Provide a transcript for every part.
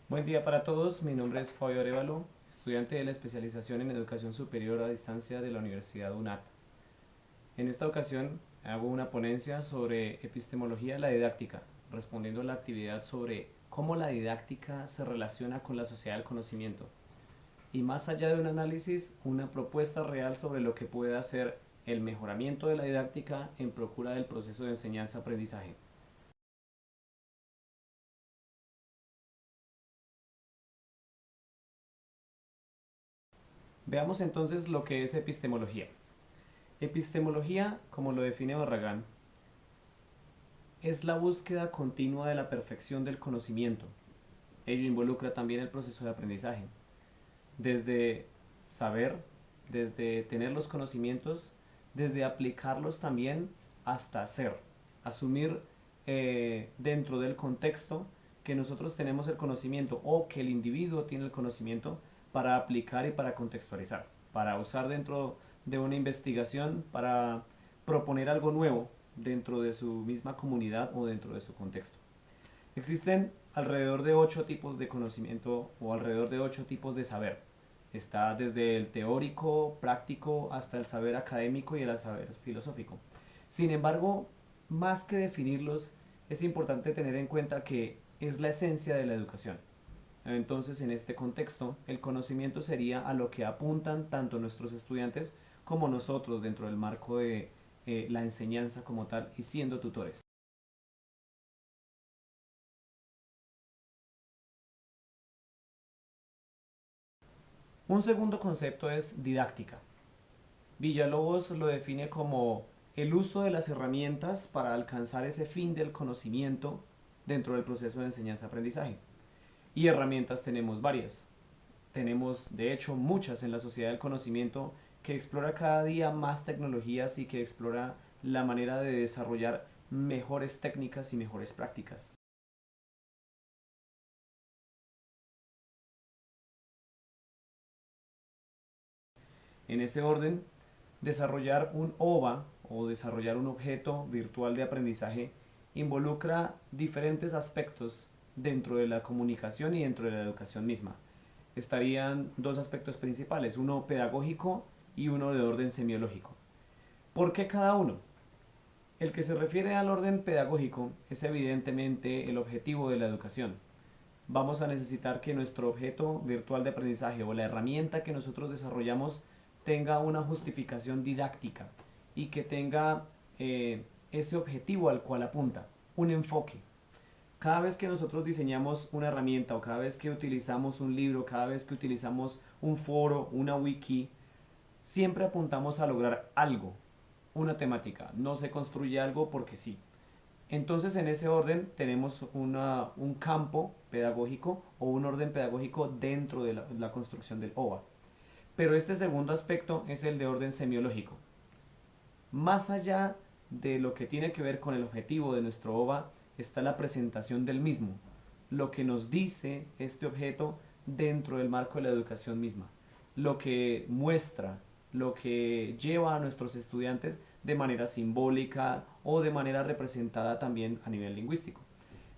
Buen día para todos, mi nombre es Fabio Arevalo, estudiante de la especialización en Educación Superior a Distancia de la Universidad UNAT. En esta ocasión hago una ponencia sobre epistemología de la didáctica, respondiendo a la actividad sobre cómo la didáctica se relaciona con la sociedad del conocimiento. Y más allá de un análisis, una propuesta real sobre lo que puede hacer el mejoramiento de la didáctica en procura del proceso de enseñanza-aprendizaje. Veamos entonces lo que es epistemología. Epistemología, como lo define Barragán, es la búsqueda continua de la perfección del conocimiento. Ello involucra también el proceso de aprendizaje. Desde saber, desde tener los conocimientos, desde aplicarlos también hasta hacer. Asumir dentro del contexto que nosotros tenemos el conocimiento o que el individuo tiene el conocimiento para aplicar y para contextualizar, para usar dentro de una investigación, para proponer algo nuevo dentro de su misma comunidad o dentro de su contexto. Existen alrededor de 8 tipos de conocimiento o alrededor de 8 tipos de saber. Está desde el teórico, práctico, hasta el saber académico y el saber filosófico. Sin embargo, más que definirlos, es importante tener en cuenta que es la esencia de la educación. Entonces, en este contexto, el conocimiento sería a lo que apuntan tanto nuestros estudiantes como nosotros dentro del marco de la enseñanza como tal y siendo tutores. Un segundo concepto es didáctica. Villalobos lo define como el uso de las herramientas para alcanzar ese fin del conocimiento dentro del proceso de enseñanza-aprendizaje. Y herramientas tenemos varias. Tenemos, de hecho, muchas en la sociedad del conocimiento que explora cada día más tecnologías y que explora la manera de desarrollar mejores técnicas y mejores prácticas. En ese orden, desarrollar un OVA o desarrollar un objeto virtual de aprendizaje involucra diferentes aspectos dentro de la comunicación y dentro de la educación misma. Estarían dos aspectos principales, uno pedagógico y uno de orden semiológico. ¿Por qué cada uno? El que se refiere al orden pedagógico es evidentemente el objetivo de la educación. Vamos a necesitar que nuestro objeto virtual de aprendizaje o la herramienta que nosotros desarrollamos tenga una justificación didáctica y que tenga ese objetivo al cual apunta, un enfoque. Cada vez que nosotros diseñamos una herramienta o cada vez que utilizamos un libro, cada vez que utilizamos un foro, una wiki, siempre apuntamos a lograr algo, una temática. No se construye algo porque sí. Entonces, en ese orden tenemos un campo pedagógico o un orden pedagógico dentro de la construcción del OVA. Pero este segundo aspecto es el de orden semiológico. Más allá de lo que tiene que ver con el objetivo de nuestro OVA está la presentación del mismo, lo que nos dice este objeto dentro del marco de la educación misma, lo que muestra, lo que lleva a nuestros estudiantes de manera simbólica o de manera representada también a nivel lingüístico.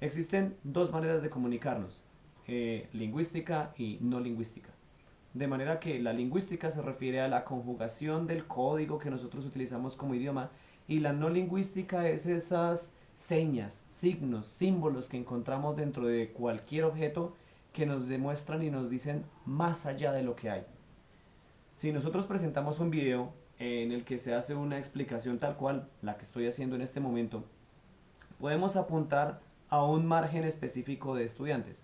Existen dos maneras de comunicarnos, lingüística y no lingüística. De manera que la lingüística se refiere a la conjugación del código que nosotros utilizamos como idioma y la no lingüística es esas señas, signos, símbolos que encontramos dentro de cualquier objeto que nos demuestran y nos dicen más allá de lo que hay. Si nosotros presentamos un video en el que se hace una explicación tal cual, la que estoy haciendo en este momento, podemos apuntar a un margen específico de estudiantes.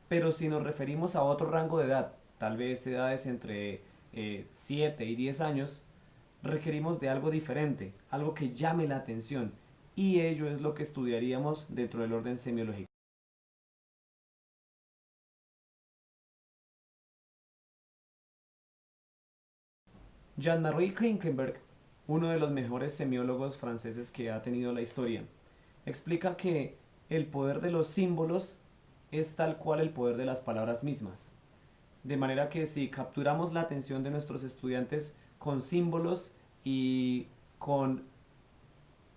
Pero si nos referimos a otro rango de edad, tal vez edades entre 7 y 10 años, requerimos de algo diferente, algo que llame la atención. Y ello es lo que estudiaríamos dentro del orden semiológico. Jean-Marie Klinkenberg, uno de los mejores semiólogos franceses que ha tenido la historia, explica que el poder de los símbolos es tal cual el poder de las palabras mismas. De manera que si capturamos la atención de nuestros estudiantes con símbolos y con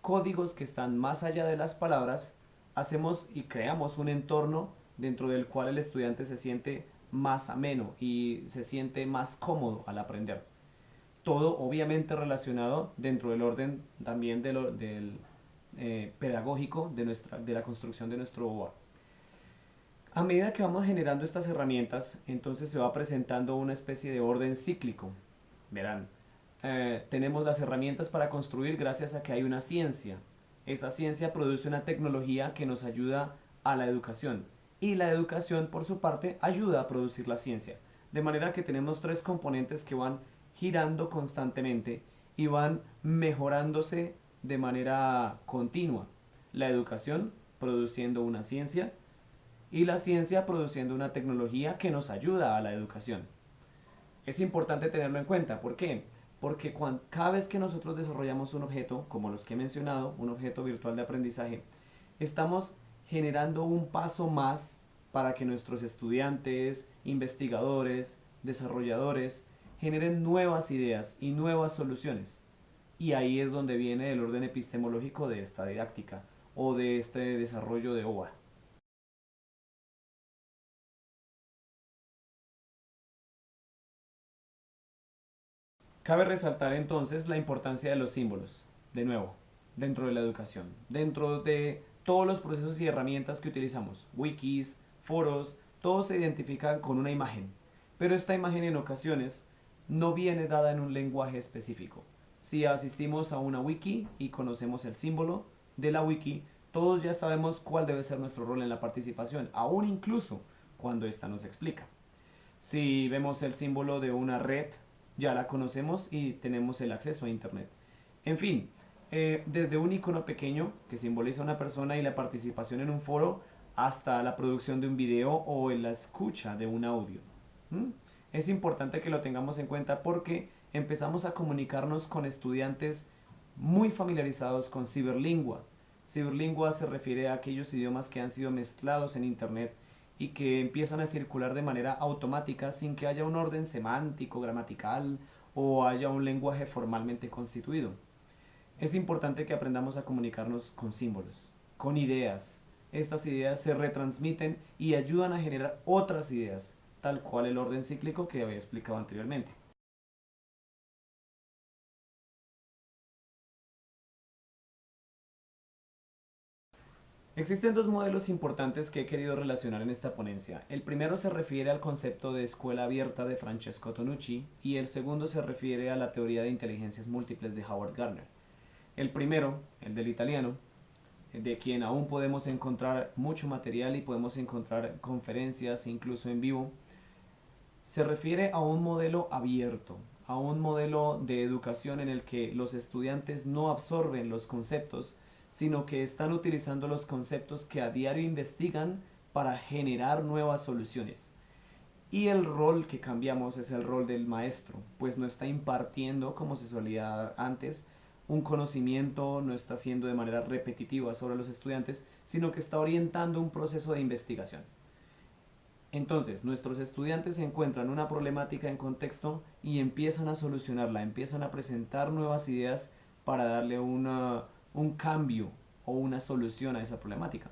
códigos que están más allá de las palabras, hacemos y creamos un entorno dentro del cual el estudiante se siente más ameno y se siente más cómodo al aprender. Todo obviamente relacionado dentro del orden también del pedagógico de la construcción de nuestro OA. A medida que vamos generando estas herramientas, entonces se va presentando una especie de orden cíclico. Verán, tenemos las herramientas para construir gracias a que hay una ciencia. Esa ciencia produce una tecnología que nos ayuda a la educación. Y la educación, por su parte, ayuda a producir la ciencia. De manera que tenemos tres componentes que van girando constantemente y van mejorándose de manera continua. La educación produciendo una ciencia y la ciencia produciendo una tecnología que nos ayuda a la educación. Es importante tenerlo en cuenta. ¿Por qué? Porque cada vez que nosotros desarrollamos un objeto, como los que he mencionado, un objeto virtual de aprendizaje, estamos generando un paso más para que nuestros estudiantes, investigadores, desarrolladores, generen nuevas ideas y nuevas soluciones. Y ahí es donde viene el orden epistemológico de esta didáctica o de este desarrollo de OA. Cabe resaltar entonces la importancia de los símbolos, de nuevo, dentro de la educación, dentro de todos los procesos y herramientas que utilizamos, wikis, foros, todos se identifican con una imagen, pero esta imagen en ocasiones no viene dada en un lenguaje específico. Si asistimos a una wiki y conocemos el símbolo de la wiki, todos ya sabemos cuál debe ser nuestro rol en la participación, aún incluso cuando ésta nos explica. Si vemos el símbolo de una red, ya la conocemos y tenemos el acceso a Internet. En fin, desde un icono pequeño que simboliza a una persona y la participación en un foro hasta la producción de un video o en la escucha de un audio. ¿Mm? Es importante que lo tengamos en cuenta porque empezamos a comunicarnos con estudiantes muy familiarizados con ciberlingua. Ciberlingua se refiere a aquellos idiomas que han sido mezclados en Internet y que empiezan a circular de manera automática sin que haya un orden semántico, gramatical o haya un lenguaje formalmente constituido. Es importante que aprendamos a comunicarnos con símbolos, con ideas. Estas ideas se retransmiten y ayudan a generar otras ideas, tal cual el orden cíclico que había explicado anteriormente. Existen dos modelos importantes que he querido relacionar en esta ponencia. El primero se refiere al concepto de escuela abierta de Francesco Tonucci y el segundo se refiere a la teoría de inteligencias múltiples de Howard Gardner. El primero, el del italiano, de quien aún podemos encontrar mucho material y podemos encontrar conferencias incluso en vivo, se refiere a un modelo abierto, a un modelo de educación en el que los estudiantes no absorben los conceptos, sino que están utilizando los conceptos que a diario investigan para generar nuevas soluciones. Y el rol que cambiamos es el rol del maestro, pues no está impartiendo, como se solía antes, un conocimiento, no está haciendo de manera repetitiva sobre los estudiantes, sino que está orientando un proceso de investigación. Entonces, nuestros estudiantes encuentran una problemática en contexto y empiezan a solucionarla, empiezan a presentar nuevas ideas para darle un cambio o una solución a esa problemática.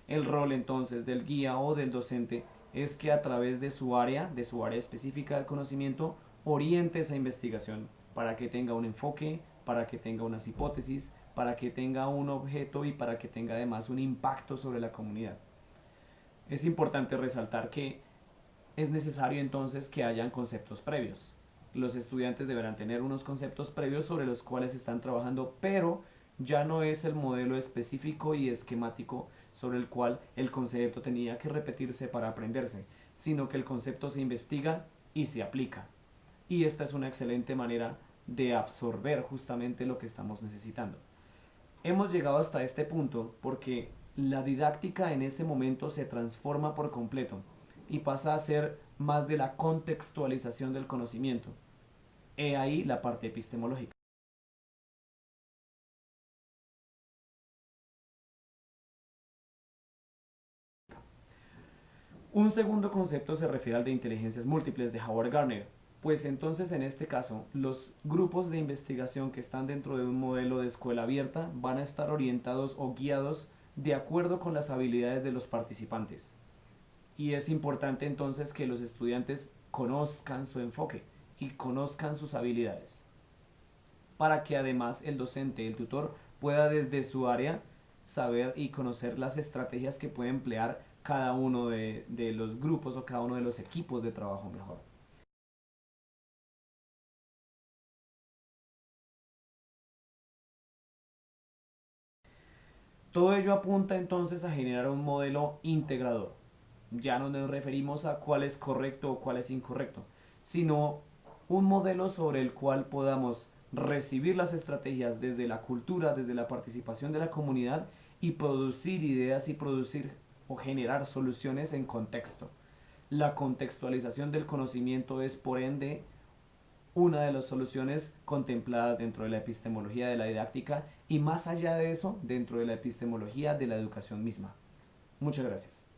El rol entonces del guía o del docente es que a través de su área específica del conocimiento, oriente esa investigación para que tenga un enfoque, para que tenga unas hipótesis, para que tenga un objeto y para que tenga además un impacto sobre la comunidad. Es importante resaltar que es necesario entonces que hayan conceptos previos. Los estudiantes deberán tener unos conceptos previos sobre los cuales están trabajando, pero ya no es el modelo específico y esquemático sobre el cual el concepto tenía que repetirse para aprenderse, sino que el concepto se investiga y se aplica. Y esta es una excelente manera de absorber justamente lo que estamos necesitando. Hemos llegado hasta este punto porque la didáctica en ese momento se transforma por completo y pasa a ser más de la contextualización del conocimiento. He ahí la parte epistemológica. Un segundo concepto se refiere al de inteligencias múltiples de Howard Gardner, pues entonces en este caso los grupos de investigación que están dentro de un modelo de escuela abierta van a estar orientados o guiados de acuerdo con las habilidades de los participantes. Y es importante entonces que los estudiantes conozcan su enfoque y conozcan sus habilidades, para que además el docente, el tutor, pueda desde su área saber y conocer las estrategias que puede emplear cada uno de los grupos o cada uno de los equipos de trabajo mejor. Todo ello apunta entonces a generar un modelo integrador. Ya no nos referimos a cuál es correcto o cuál es incorrecto, sino un modelo sobre el cual podamos recibir las estrategias desde la cultura, desde la participación de la comunidad y producir ideas y producir o generar soluciones en contexto. La contextualización del conocimiento es, por ende, una de las soluciones contempladas dentro de la epistemología de la didáctica y más allá de eso, dentro de la epistemología de la educación misma. Muchas gracias.